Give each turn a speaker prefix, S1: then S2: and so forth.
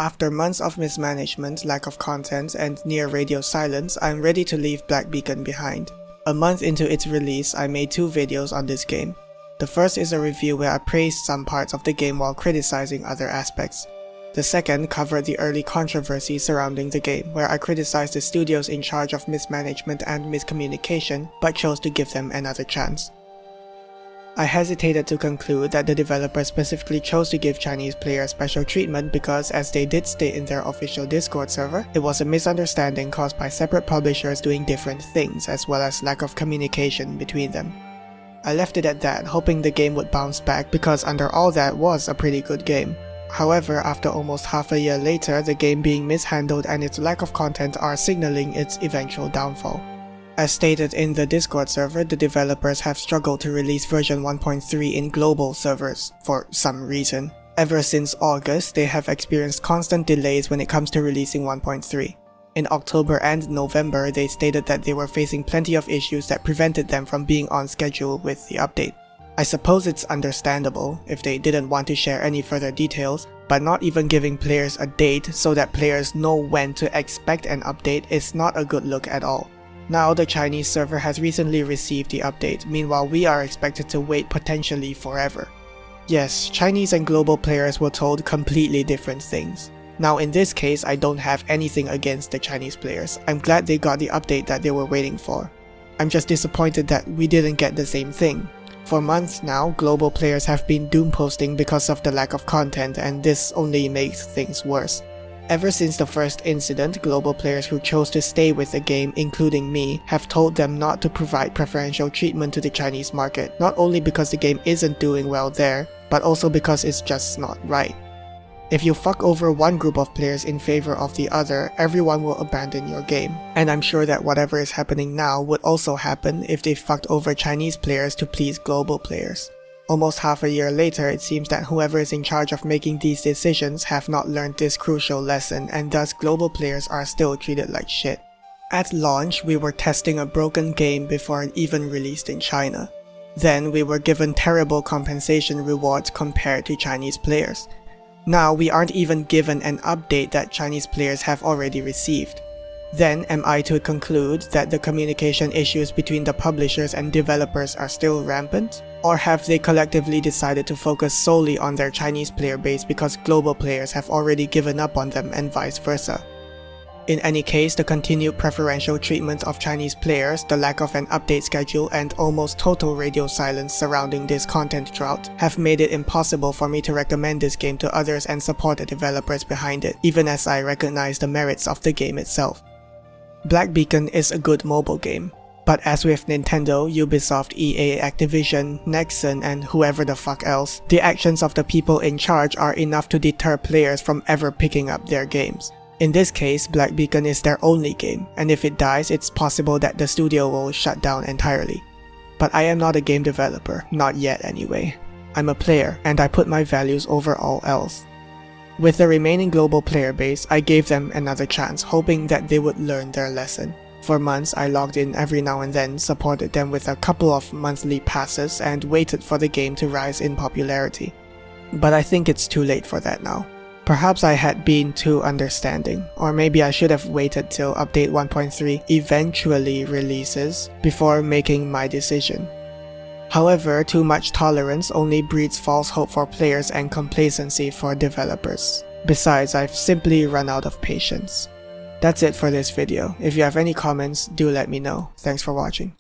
S1: After months of mismanagement, lack of content, and near radio silence, I'm ready to leave Black Beacon behind. A month into its release, I made 2 videos on this game. The first is a review where I praised some parts of the game while criticizing other aspects. The second covered the early controversy surrounding the game, where I criticized the studios in charge of mismanagement and miscommunication, but chose to give them another chance. I hesitated to conclude that the developers specifically chose to give Chinese players special treatment because, as they did state in their official Discord server, it was a misunderstanding caused by separate publishers doing different things, as well as lack of communication between them. I left it at that, hoping the game would bounce back because under all that was a pretty good game. However, after almost half a year later, the game being mishandled and its lack of content are signaling its eventual downfall. As stated in the Discord server, the developers have struggled to release version 1.3 in global servers, for some reason. Ever since August, they have experienced constant delays when it comes to releasing 1.3. In October and November, they stated that they were facing plenty of issues that prevented them from being on schedule with the update. I suppose it's understandable if they didn't want to share any further details, but not even giving players a date so that players know when to expect an update is not a good look at all. Now the Chinese server has recently received the update, meanwhile we are expected to wait potentially forever. Yes, Chinese and global players were told completely different things. Now in this case, I don't have anything against the Chinese players. I'm glad they got the update that they were waiting for. I'm just disappointed that we didn't get the same thing. For months now, global players have been doom posting because of the lack of content, and this only makes things worse. Ever since the first incident, global players who chose to stay with the game, including me, have told them not to provide preferential treatment to the Chinese market, not only because the game isn't doing well there, but also because it's just not right. If you fuck over one group of players in favor of the other, everyone will abandon your game. And I'm sure that whatever is happening now would also happen if they fucked over Chinese players to please global players. Almost half a year later, it seems that whoever is in charge of making these decisions have not learned this crucial lesson, and thus global players are still treated like shit. At launch, we were testing a broken game before it even released in China. Then we were given terrible compensation rewards compared to Chinese players. Now we aren't even given an update that Chinese players have already received. Then am I to conclude that the communication issues between the publishers and developers are still rampant? Or have they collectively decided to focus solely on their Chinese player base because global players have already given up on them and vice versa? In any case, the continued preferential treatment of Chinese players, the lack of an update schedule, and almost total radio silence surrounding this content drought have made it impossible for me to recommend this game to others and support the developers behind it, even as I recognize the merits of the game itself. Black Beacon is a good mobile game, but as with Nintendo, Ubisoft, EA, Activision, Nexon, and whoever the fuck else, the actions of the people in charge are enough to deter players from ever picking up their games. In this case, Black Beacon is their only game, and if it dies, it's possible that the studio will shut down entirely. But I am not a game developer, not yet anyway. I'm a player, and I put my values over all else. With the remaining global player base, I gave them another chance, hoping that they would learn their lesson. For months, I logged in every now and then, supported them with a couple of monthly passes, and waited for the game to rise in popularity. But I think it's too late for that now. Perhaps I had been too understanding, or maybe I should have waited till update 1.3 eventually releases before making my decision. However, too much tolerance only breeds false hope for players and complacency for developers. Besides, I've simply run out of patience. That's it for this video. If you have any comments, do let me know. Thanks for watching.